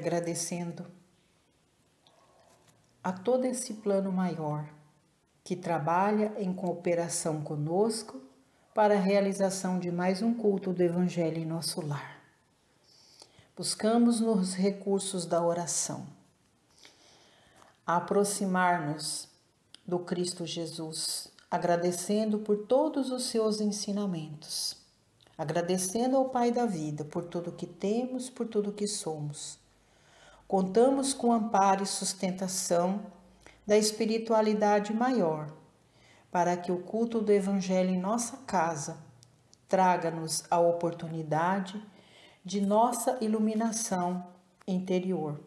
agradecendo a todo esse plano maior que trabalha em cooperação conosco para a realização de mais um culto do Evangelho em nosso lar. Buscamos nos recursos da oração aproximar-nos do Cristo Jesus, agradecendo por todos os seus ensinamentos, agradecendo ao Pai da vida por tudo que temos, por tudo que somos. Contamos com amparo e sustentação da espiritualidade maior, para que o culto do Evangelho em nossa casa traga-nos a oportunidade de nossa iluminação interior.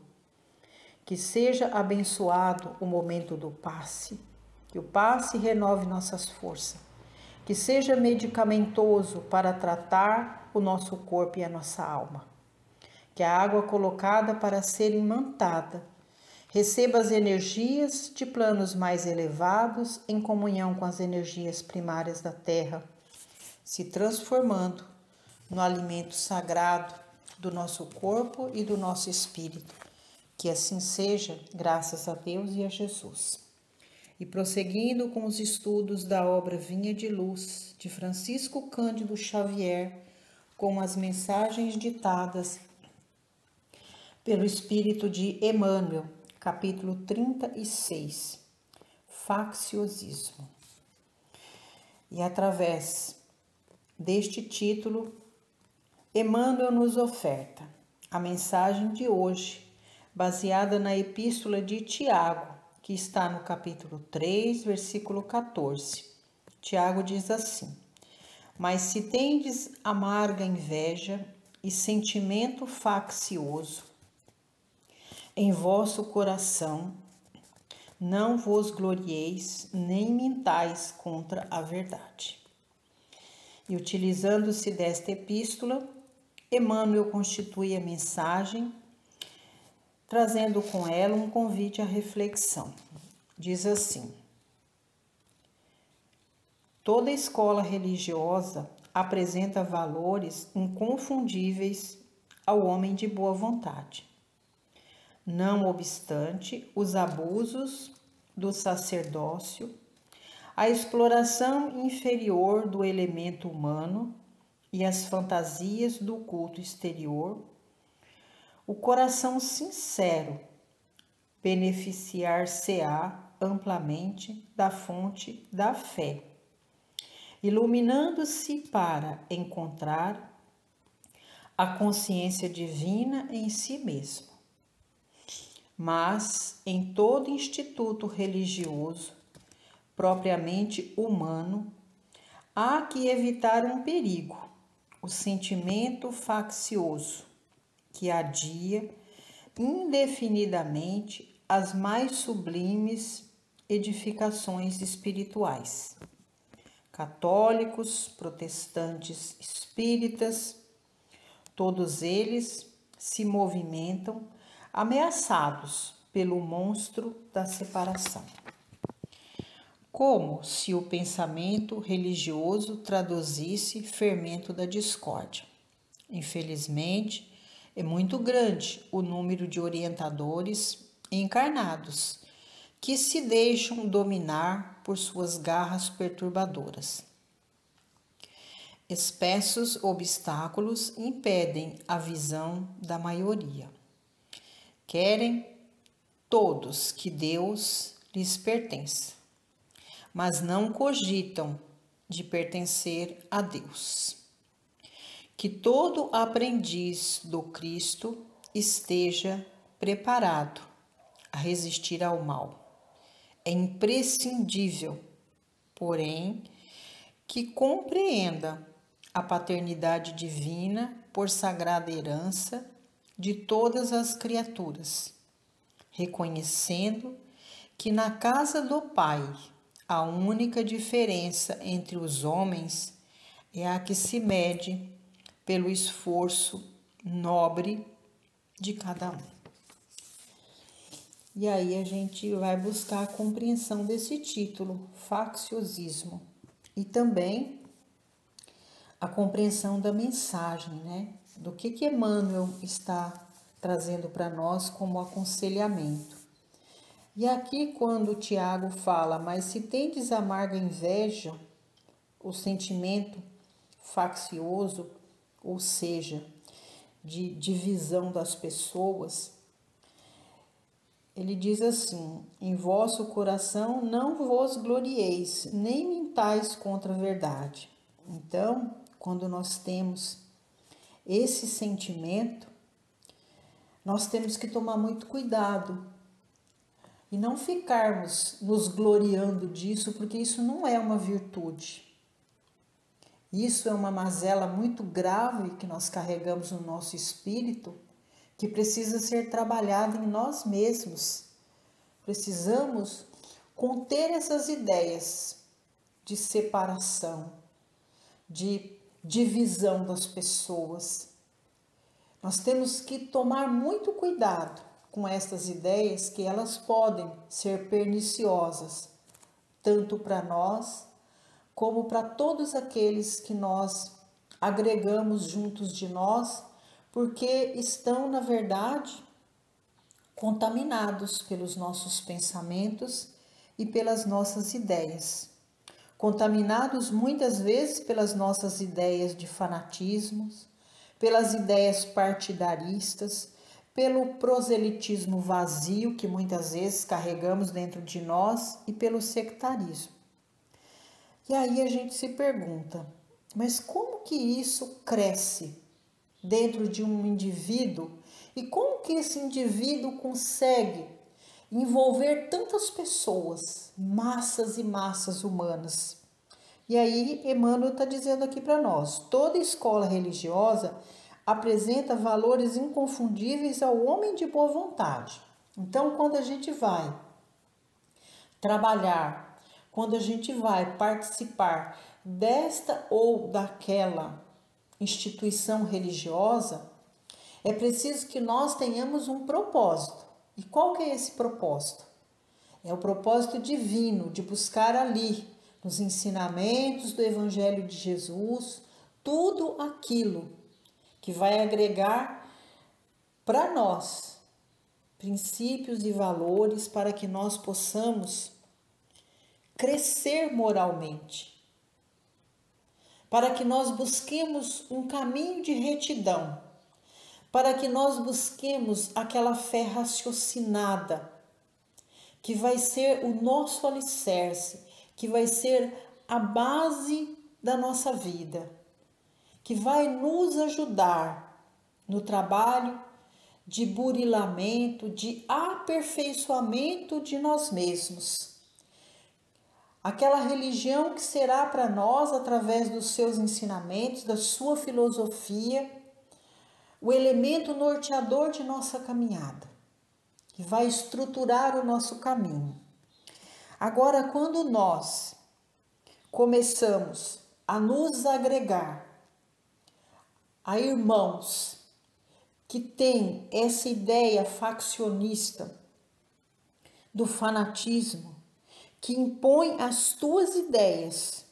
Que seja abençoado o momento do passe, que o passe renove nossas forças, que seja medicamentoso para tratar o nosso corpo e a nossa alma, que a água colocada para ser imantada receba as energias de planos mais elevados em comunhão com as energias primárias da terra, se transformando no alimento sagrado do nosso corpo e do nosso espírito. Que assim seja, graças a Deus e a Jesus. E prosseguindo com os estudos da obra Vinha de Luz, de Francisco Cândido Xavier, com as mensagens ditadas pelo Espírito de Emmanuel, capítulo 36, Facciosismo. E através deste título, Emmanuel nos oferta a mensagem de hoje, baseada na Epístola de Tiago, que está no capítulo 3, versículo 14. Tiago diz assim: Mas se tendes amarga inveja e sentimento faccioso em vosso coração, não vos glorieis nem mintais contra a verdade. E utilizando-se desta epístola, Emmanuel constitui a mensagem, trazendo com ela um convite à reflexão. Diz assim: toda escola religiosa apresenta valores inconfundíveis ao homem de boa vontade. Não obstante os abusos do sacerdócio, a exploração inferior do elemento humano e as fantasias do culto exterior, o coração sincero beneficiar-se-á amplamente da fonte da fé, iluminando-se para encontrar a consciência divina em si mesmo. Mas em todo instituto religioso, propriamente humano, há que evitar um perigo, o sentimento faccioso, que adia indefinidamente as mais sublimes edificações espirituais. Católicos, protestantes, espíritas, todos eles se movimentam ameaçados pelo monstro da separação. Como se o pensamento religioso traduzisse fermento da discórdia. Infelizmente, é muito grande o número de orientadores encarnados que se deixam dominar por suas garras perturbadoras. Espessos obstáculos impedem a visão da maioria. Querem todos que Deus lhes pertença, mas não cogitam de pertencer a Deus. Que todo aprendiz do Cristo esteja preparado a resistir ao mal. É imprescindível, porém, que compreenda a paternidade divina por sagrada herança de todas as criaturas, reconhecendo que na casa do Pai a única diferença entre os homens é a que se mede pelo esforço nobre de cada um. E aí a gente vai buscar a compreensão desse título, facciosismo, e também a compreensão da mensagem, né? Do que Emmanuel está trazendo para nós como aconselhamento. E aqui quando o Tiago fala, mas se tendes amarga inveja, o sentimento faccioso, ou seja, de divisão das pessoas, ele diz assim: em vosso coração não vos glorieis, nem mintais contra a verdade. Então, quando nós temos esse sentimento, nós temos que tomar muito cuidado e não ficarmos nos gloriando disso, porque isso não é uma virtude. Isso é uma mazela muito grave que nós carregamos no nosso espírito, que precisa ser trabalhada em nós mesmos. Precisamos conter essas ideias de separação, de divisão das pessoas. Nós temos que tomar muito cuidado com essas ideias, que elas podem ser perniciosas, tanto para nós, como para todos aqueles que nós agregamos juntos de nós, porque estão, na verdade, contaminados pelos nossos pensamentos e pelas nossas ideias. Contaminados muitas vezes pelas nossas ideias de fanatismos, pelas ideias partidaristas, pelo proselitismo vazio que muitas vezes carregamos dentro de nós e pelo sectarismo. E aí a gente se pergunta, mas como que isso cresce dentro de um indivíduo e como que esse indivíduo consegue envolver tantas pessoas, massas e massas humanas? E aí Emmanuel está dizendo aqui para nós, toda escola religiosa apresenta valores inconfundíveis ao homem de boa vontade. Então, quando a gente vai trabalhar, quando a gente vai participar desta ou daquela instituição religiosa, é preciso que nós tenhamos um propósito. E qual que é esse propósito? É o propósito divino de buscar ali, nos ensinamentos do Evangelho de Jesus, tudo aquilo que vai agregar para nós princípios e valores para que nós possamos crescer moralmente, para que nós busquemos um caminho de retidão, para que nós busquemos aquela fé raciocinada, que vai ser o nosso alicerce, que vai ser a base da nossa vida, que vai nos ajudar no trabalho de burilamento, de aperfeiçoamento de nós mesmos. Aquela religião que será para nós, através dos seus ensinamentos, da sua filosofia, o elemento norteador de nossa caminhada, que vai estruturar o nosso caminho. Agora, quando nós começamos a nos agregar a irmãos que têm essa ideia faccionista do fanatismo, que impõe as tuas ideias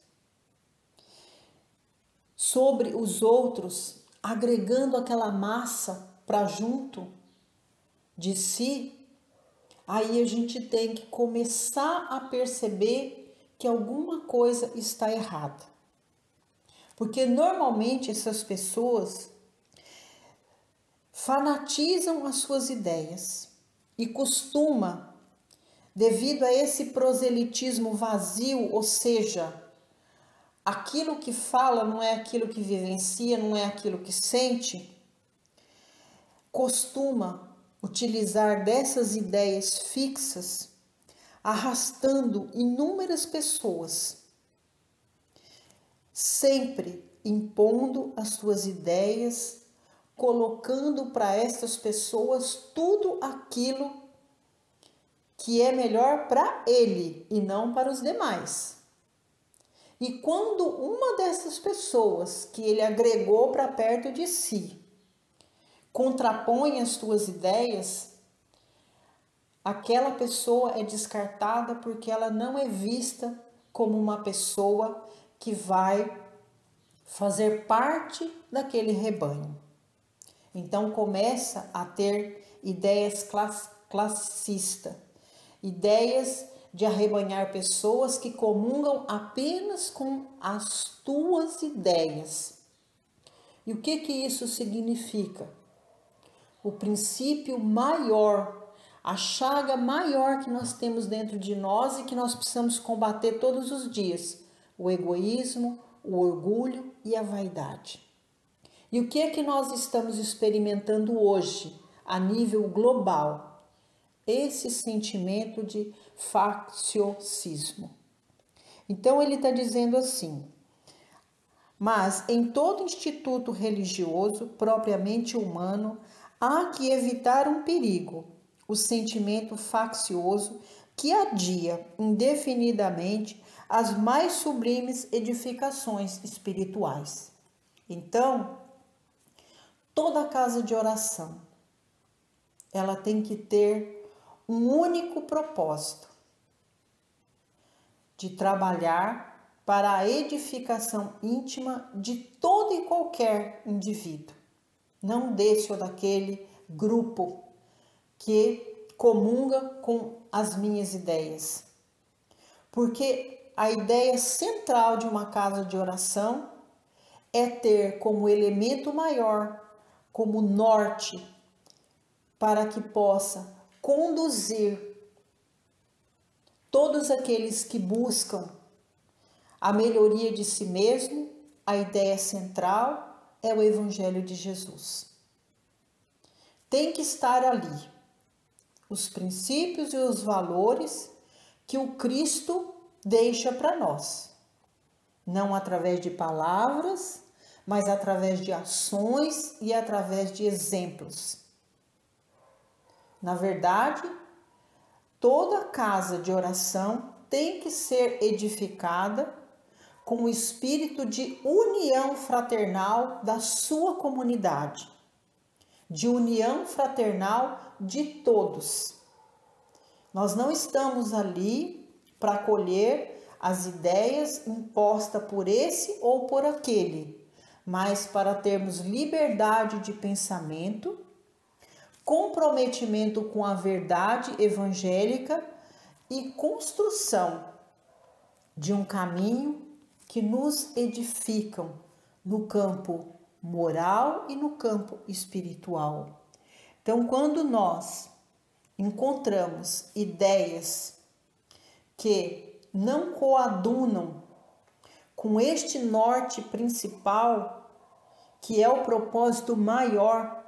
sobre os outros, agregando aquela massa para junto de si, aí a gente tem que começar a perceber que alguma coisa está errada. Porque normalmente essas pessoas fanatizam as suas ideias e costuma, devido a esse proselitismo vazio, ou seja, aquilo que fala não é aquilo que vivencia, não é aquilo que sente, costuma utilizar dessas ideias fixas, arrastando inúmeras pessoas, sempre impondo as suas ideias, colocando para essas pessoas tudo aquilo que é melhor para ele e não para os demais. E quando uma dessas pessoas que ele agregou para perto de si contrapõe as suas ideias, aquela pessoa é descartada porque ela não é vista como uma pessoa que vai fazer parte daquele rebanho. Então começa a ter ideias classistas, ideias de arrebanhar pessoas que comungam apenas com as tuas ideias. E o que isso significa? O princípio maior, a chaga maior que nós temos dentro de nós e que nós precisamos combater todos os dias: o egoísmo, o orgulho e a vaidade. E o que nós estamos experimentando hoje, a nível global? Esse sentimento de facciosismo. Então ele está dizendo assim: mas em todo instituto religioso propriamente humano há que evitar um perigo, o sentimento faccioso que adia indefinidamente as mais sublimes edificações espirituais. Então, toda casa de oração, ela tem que ter um único propósito: de trabalhar para a edificação íntima de todo e qualquer indivíduo, não desse ou daquele grupo que comunga com as minhas ideias. Porque a ideia central de uma casa de oração é ter como elemento maior, como norte, para que possa conduzir todos aqueles que buscam a melhoria de si mesmo. A ideia central é o Evangelho de Jesus. Tem que estar ali os princípios e os valores que o Cristo deixa para nós. Não através de palavras, mas através de ações e através de exemplos. Na verdade, toda casa de oração tem que ser edificada com o espírito de união fraternal da sua comunidade, de união fraternal de todos. Nós não estamos ali para acolher as ideias impostas por esse ou por aquele, mas para termos liberdade de pensamento, comprometimento com a verdade evangélica e construção de um caminho que nos edificam no campo moral e no campo espiritual. Então, quando nós encontramos ideias que não coadunam com este norte principal, que é o propósito maior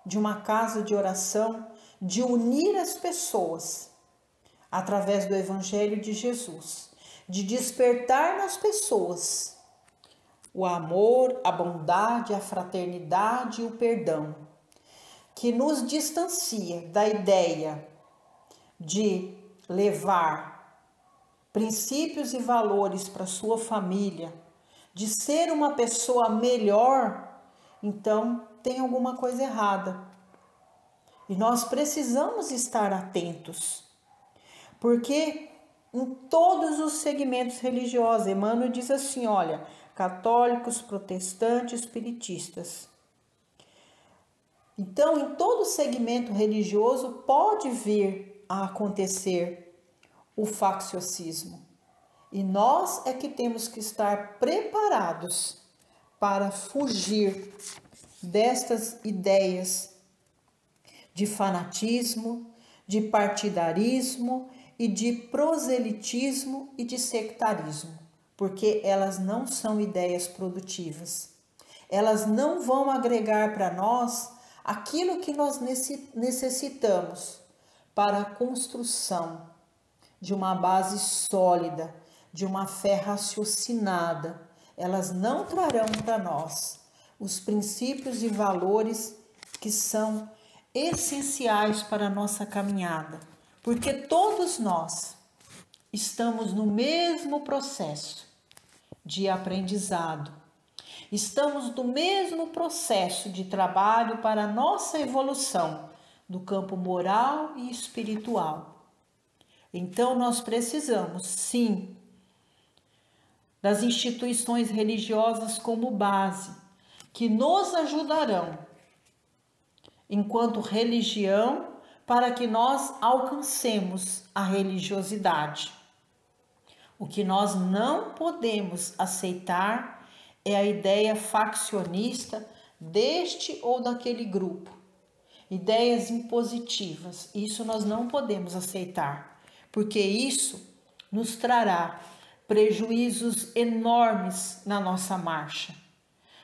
de uma casa de oração, de unir as pessoas através do Evangelho de Jesus, de despertar nas pessoas o amor, a bondade, a fraternidade e o perdão, que nos distancia da ideia de levar princípios e valores para sua família, de ser uma pessoa melhor, então tem alguma coisa errada. E nós precisamos estar atentos, porque em todos os segmentos religiosos, Emmanuel diz assim, olha, católicos, protestantes, espiritistas. Então, em todo segmento religioso pode vir a acontecer o facciosismo. E nós é que temos que estar preparados para fugir destas ideias de fanatismo, de partidarismo e de proselitismo e de sectarismo, porque elas não são ideias produtivas. Elas não vão agregar para nós aquilo que nós necessitamos para a construção de uma base sólida, de uma fé raciocinada. Elas não trarão para nós os princípios e valores que são essenciais para a nossa caminhada, porque todos nós estamos no mesmo processo de aprendizado, estamos no mesmo processo de trabalho para a nossa evolução do campo moral e espiritual. Então nós precisamos, sim, das instituições religiosas como base, que nos ajudarão enquanto religião para que nós alcancemos a religiosidade. O que nós não podemos aceitar é a ideia faccionista deste ou daquele grupo. Ideias impositivas, isso nós não podemos aceitar, porque isso nos trará prejuízos enormes na nossa marcha.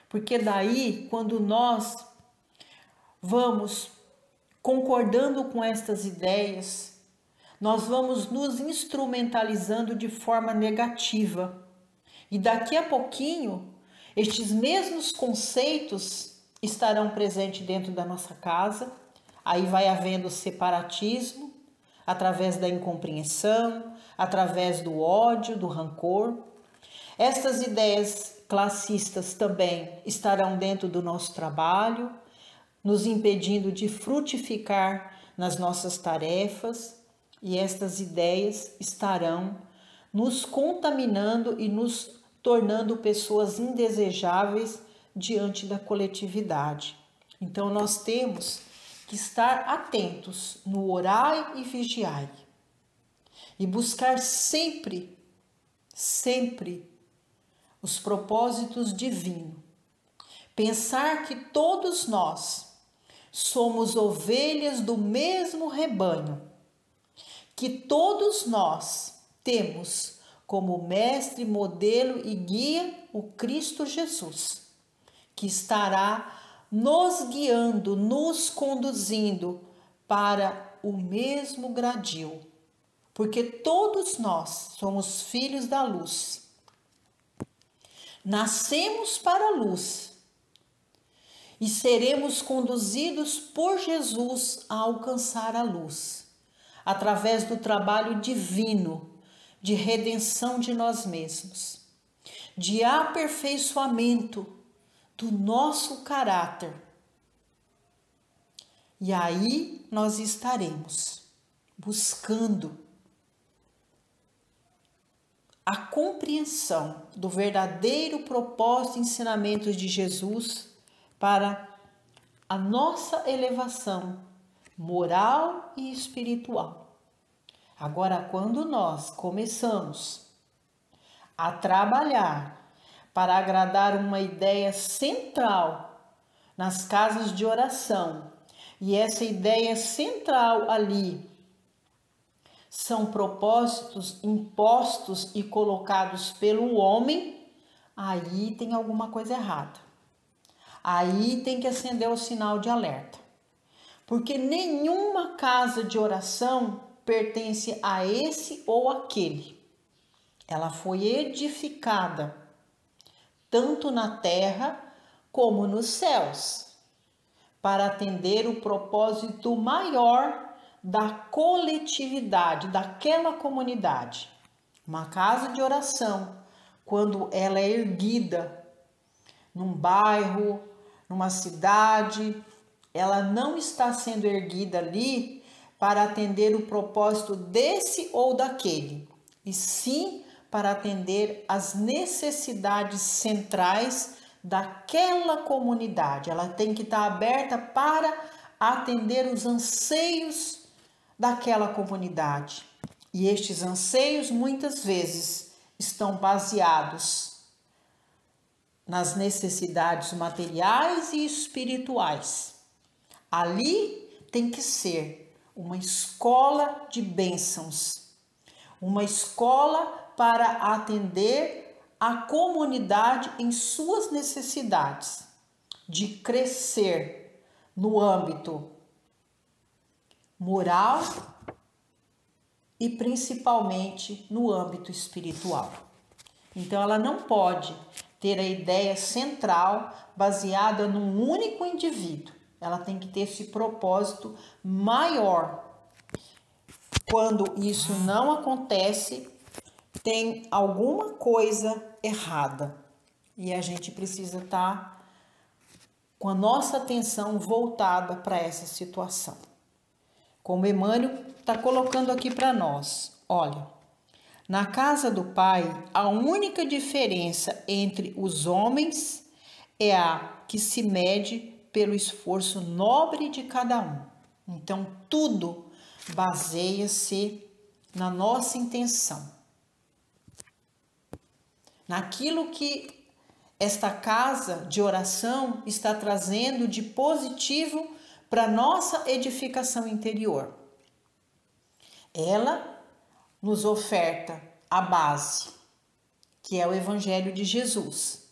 Porque daí, quando nós vamos concordando com estas ideias, nós vamos nos instrumentalizando de forma negativa. E daqui a pouquinho, estes mesmos conceitos estarão presentes dentro da nossa casa. Aí vai havendo separatismo, através da incompreensão, através do ódio, do rancor. Estas ideias classistas também estarão dentro do nosso trabalho, nos impedindo de frutificar nas nossas tarefas, e estas ideias estarão nos contaminando e nos tornando pessoas indesejáveis diante da coletividade. Então nós temos que estar atentos no orai e vigiai e buscar sempre os propósitos divinos. Pensar que todos nós somos ovelhas do mesmo rebanho, que todos nós temos como mestre, modelo e guia o Cristo Jesus, que estará nos guiando, nos conduzindo para o mesmo gradil, porque todos nós somos filhos da luz. Nascemos para a luz e seremos conduzidos por Jesus a alcançar a luz, através do trabalho divino de redenção de nós mesmos, de aperfeiçoamento do nosso caráter. E aí nós estaremos buscando a compreensão do verdadeiro propósito e ensinamentos de Jesus para a nossa elevação moral e espiritual. Agora, quando nós começamos a trabalhar para agradar uma ideia central nas casas de oração, e essa ideia central ali são propósitos impostos e colocados pelo homem, aí tem alguma coisa errada. Aí tem que acender o sinal de alerta. Porque nenhuma casa de oração pertence a esse ou aquele. Ela foi edificada tanto na terra como nos céus, para atender o propósito maior da coletividade, daquela comunidade. Uma casa de oração, quando ela é erguida num bairro, numa cidade, ela não está sendo erguida ali para atender o propósito desse ou daquele, e sim para atender às necessidades centrais daquela comunidade. Ela tem que estar aberta para atender os anseios daquela comunidade. E estes anseios muitas vezes estão baseados nas necessidades materiais e espirituais. Ali tem que ser uma escola de bênçãos, uma escola para atender a comunidade em suas necessidades, de crescer no âmbito moral e principalmente no âmbito espiritual. Então ela não pode ter a ideia central baseada num único indivíduo. Ela tem que ter esse propósito maior. Quando isso não acontece, tem alguma coisa errada. E a gente precisa estar com a nossa atenção voltada para essa situação. Como Emmanuel está colocando aqui para nós, olha, na casa do Pai, a única diferença entre os homens é a que se mede pelo esforço nobre de cada um. Então, tudo baseia-se na nossa intenção, naquilo que esta casa de oração está trazendo de positivo para nossa edificação interior. Ela nos oferta a base, que é o Evangelho de Jesus.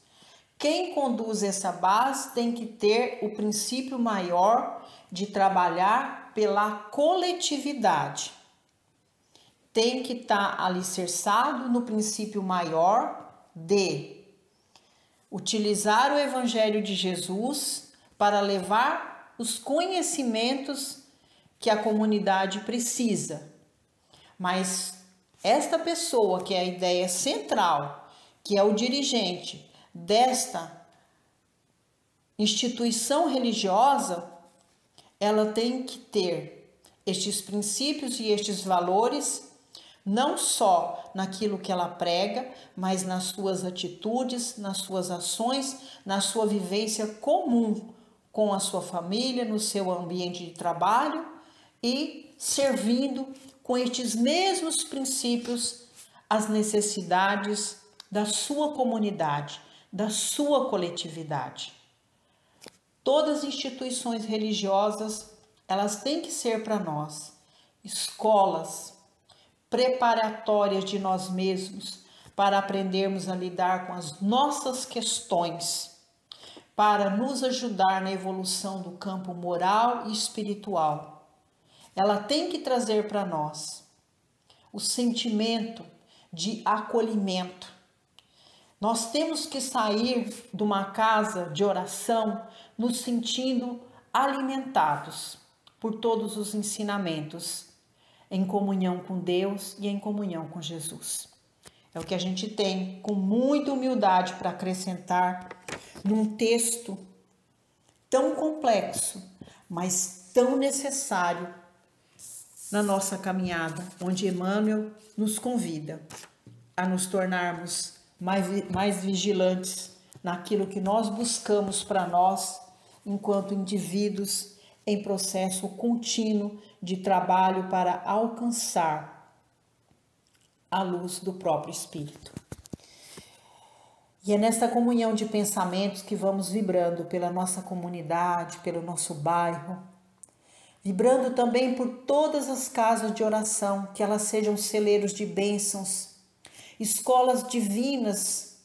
Quem conduz essa base tem que ter o princípio maior de trabalhar pela coletividade. Tem que estar alicerçado no princípio maior de utilizar o Evangelho de Jesus para levar os conhecimentos que a comunidade precisa. Mas esta pessoa, que é a ideia central, que é o dirigente desta instituição religiosa, ela tem que ter estes princípios e estes valores, não só naquilo que ela prega, mas nas suas atitudes, nas suas ações, na sua vivência comum com a sua família, no seu ambiente de trabalho e servindo com estes mesmos princípios as necessidades da sua comunidade, da sua coletividade. Todas as instituições religiosas, elas têm que ser para nós escolas preparatórias de nós mesmos para aprendermos a lidar com as nossas questões, para nos ajudar na evolução do campo moral e espiritual. Ela tem que trazer para nós o sentimento de acolhimento. Nós temos que sair de uma casa de oração nos sentindo alimentados por todos os ensinamentos, em comunhão com Deus e em comunhão com Jesus. É o que a gente tem com muita humildade para acrescentar num texto tão complexo, mas tão necessário na nossa caminhada, onde Emmanuel nos convida a nos tornarmos mais vigilantes naquilo que nós buscamos para nós, enquanto indivíduos em processo contínuo de trabalho para alcançar a luz do próprio Espírito. E é nessa comunhão de pensamentos que vamos vibrando pela nossa comunidade, pelo nosso bairro, vibrando também por todas as casas de oração, que elas sejam celeiros de bênçãos, escolas divinas,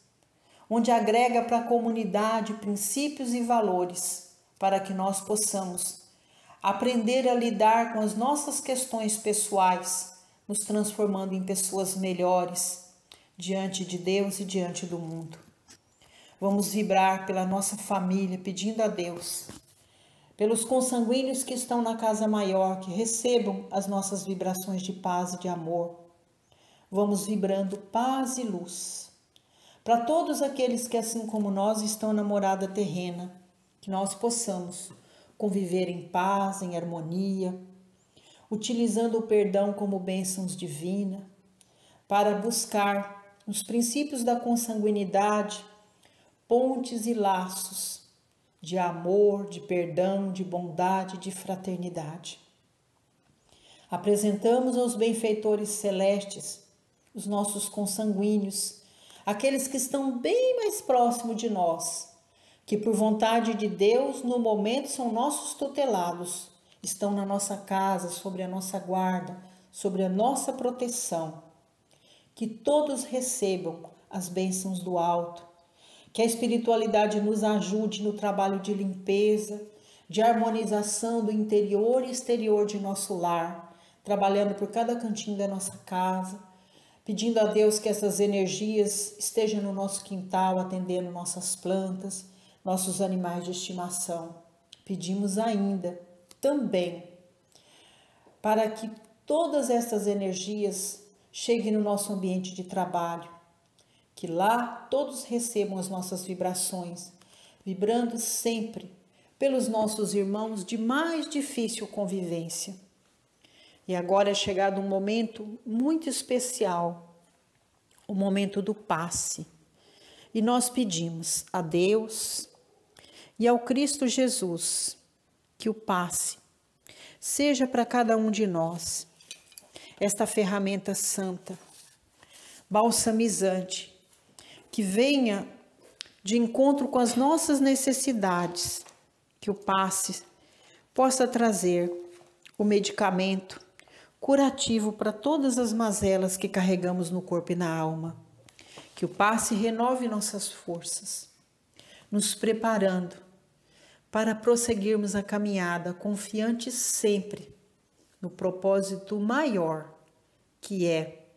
onde agrega para a comunidade princípios e valores, para que nós possamos aprender a lidar com as nossas questões pessoais, nos transformando em pessoas melhores diante de Deus e diante do mundo. Vamos vibrar pela nossa família, pedindo a Deus, pelos consanguíneos que estão na casa maior, que recebam as nossas vibrações de paz e de amor. Vamos vibrando paz e luz para todos aqueles que, assim como nós, estão na morada terrena, que nós possamos conviver em paz, em harmonia, utilizando o perdão como bênçãos divinas, para buscar nos princípios da consanguinidade pontes e laços de amor, de perdão, de bondade, de fraternidade. Apresentamos aos benfeitores celestes os nossos consanguíneos, aqueles que estão bem mais próximos de nós, que por vontade de Deus, no momento são nossos tutelados, estão na nossa casa, sobre a nossa guarda, sobre a nossa proteção. Que todos recebam as bênçãos do alto, que a espiritualidade nos ajude no trabalho de limpeza, de harmonização do interior e exterior de nosso lar, trabalhando por cada cantinho da nossa casa, pedindo a Deus que essas energias estejam no nosso quintal, atendendo nossas plantas, nossos animais de estimação. Pedimos ainda também para que todas essas energias cheguem no nosso ambiente de trabalho, que lá todos recebam as nossas vibrações, vibrando sempre pelos nossos irmãos de mais difícil convivência. E agora é chegado um momento muito especial, o momento do passe. E nós pedimos a Deus e ao Cristo Jesus, que o passe seja para cada um de nós esta ferramenta santa, balsamizante, que venha de encontro com as nossas necessidades, que o passe possa trazer o medicamento curativo para todas as mazelas que carregamos no corpo e na alma, que o passe renove nossas forças, nos preparando para prosseguirmos a caminhada, confiantes sempre no propósito maior, que é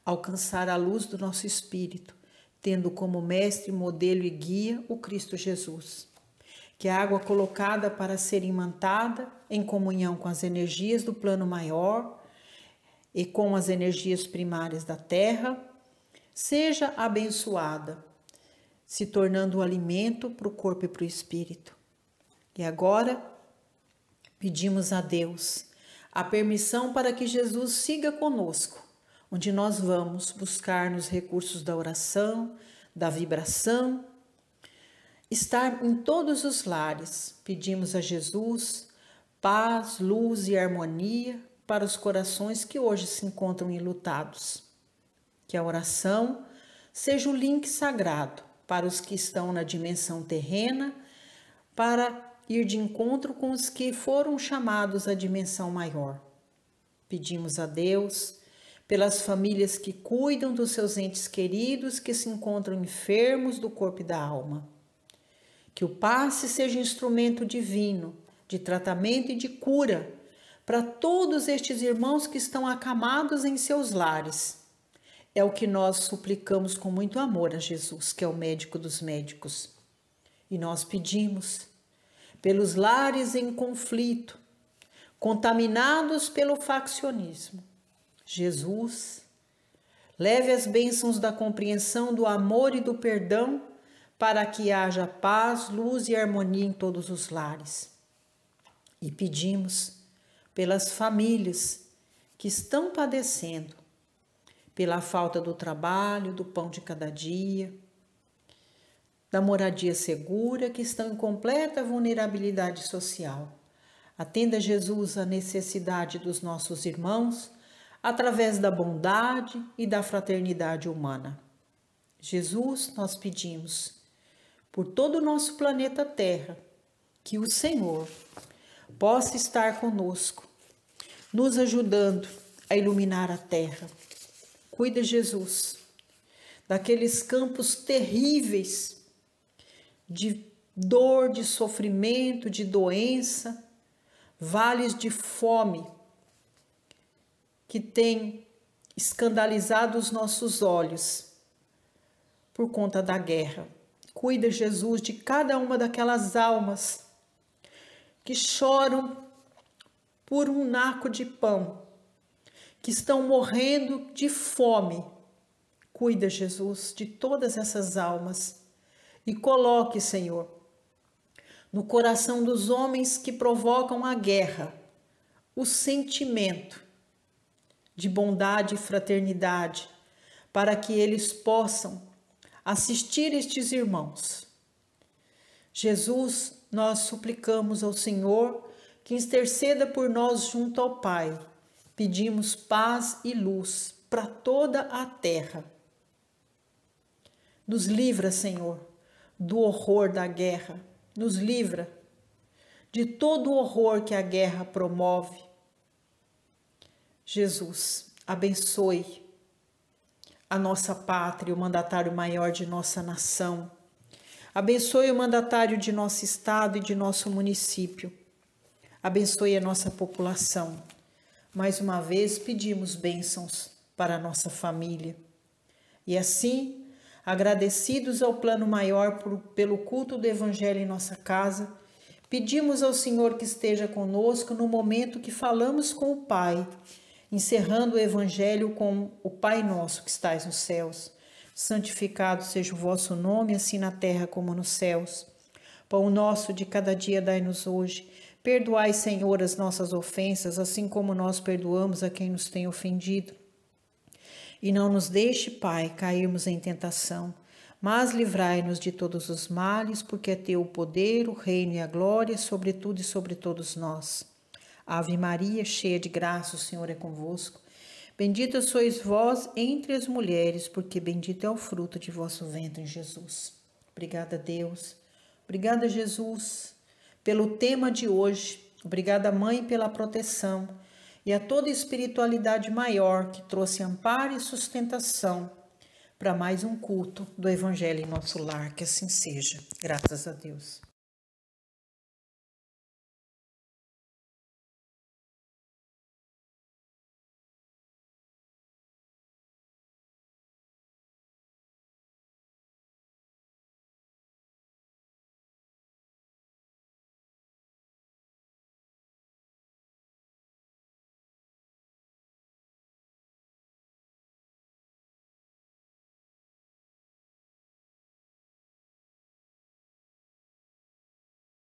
alcançar a luz do nosso espírito, tendo como mestre, modelo e guia o Cristo Jesus. Que a água colocada para ser imantada em comunhão com as energias do plano maior e com as energias primárias da terra, seja abençoada, se tornando um alimento para o corpo e para o espírito. E agora pedimos a Deus a permissão para que Jesus siga conosco, onde nós vamos buscar nos recursos da oração, da vibração, estar em todos os lares. Pedimos a Jesus paz, luz e harmonia para os corações que hoje se encontram enlutados. Que a oração seja o link sagrado para os que estão na dimensão terrena, para ir de encontro com os que foram chamados à dimensão maior. Pedimos a Deus pelas famílias que cuidam dos seus entes queridos que se encontram enfermos do corpo e da alma. Que o passe seja instrumento divino de tratamento e de cura para todos estes irmãos que estão acamados em seus lares. É o que nós suplicamos com muito amor a Jesus, que é o médico dos médicos. E nós pedimos pelos lares em conflito, contaminados pelo faccionismo. Jesus, leve as bênçãos da compreensão, do amor e do perdão para que haja paz, luz e harmonia em todos os lares. E pedimos pelas famílias que estão padecendo, pela falta do trabalho, do pão de cada dia, da moradia segura, que estão em completa vulnerabilidade social. Atenda, Jesus, a necessidade dos nossos irmãos através da bondade e da fraternidade humana. Jesus, nós pedimos por todo o nosso planeta Terra que o Senhor possa estar conosco, nos ajudando a iluminar a Terra. Cuida, Jesus, daqueles campos terríveis de dor, de sofrimento, de doença, vales de fome que têm escandalizado os nossos olhos por conta da guerra. Cuida, Jesus, de cada uma daquelas almas que choram por um naco de pão, que estão morrendo de fome. Cuida, Jesus, de todas essas almas. E coloque, Senhor, no coração dos homens que provocam a guerra, o sentimento de bondade e fraternidade, para que eles possam assistir estes irmãos. Jesus, nós suplicamos ao Senhor que interceda por nós junto ao Pai. Pedimos paz e luz para toda a terra. Nos livra, Senhor, do horror da guerra, nos livra de todo o horror que a guerra promove. Jesus, abençoe a nossa pátria, o mandatário maior de nossa nação. Abençoe o mandatário de nosso estado e de nosso município. Abençoe a nossa população. Mais uma vez pedimos bênçãos para a nossa família. E assim, agradecidos ao plano maior pelo culto do Evangelho em nossa casa, pedimos ao Senhor que esteja conosco no momento que falamos com o Pai, encerrando o Evangelho com o Pai nosso que estais nos céus. Santificado seja o vosso nome, assim na terra como nos céus. Pão nosso de cada dia dai-nos hoje. Perdoai, Senhor, as nossas ofensas, assim como nós perdoamos a quem nos tem ofendido. E não nos deixe, Pai, cairmos em tentação, mas livrai-nos de todos os males, porque é teu o poder, o reino e a glória, sobre tudo e sobre todos nós. Ave Maria, cheia de graça, o Senhor é convosco. Bendita sois vós entre as mulheres, porque bendito é o fruto de vosso ventre, Jesus. Obrigada, Deus. Obrigada, Jesus, pelo tema de hoje. Obrigada, Mãe, pela proteção e a toda espiritualidade maior que trouxe amparo e sustentação para mais um culto do Evangelho em nosso lar. Que assim seja. Graças a Deus.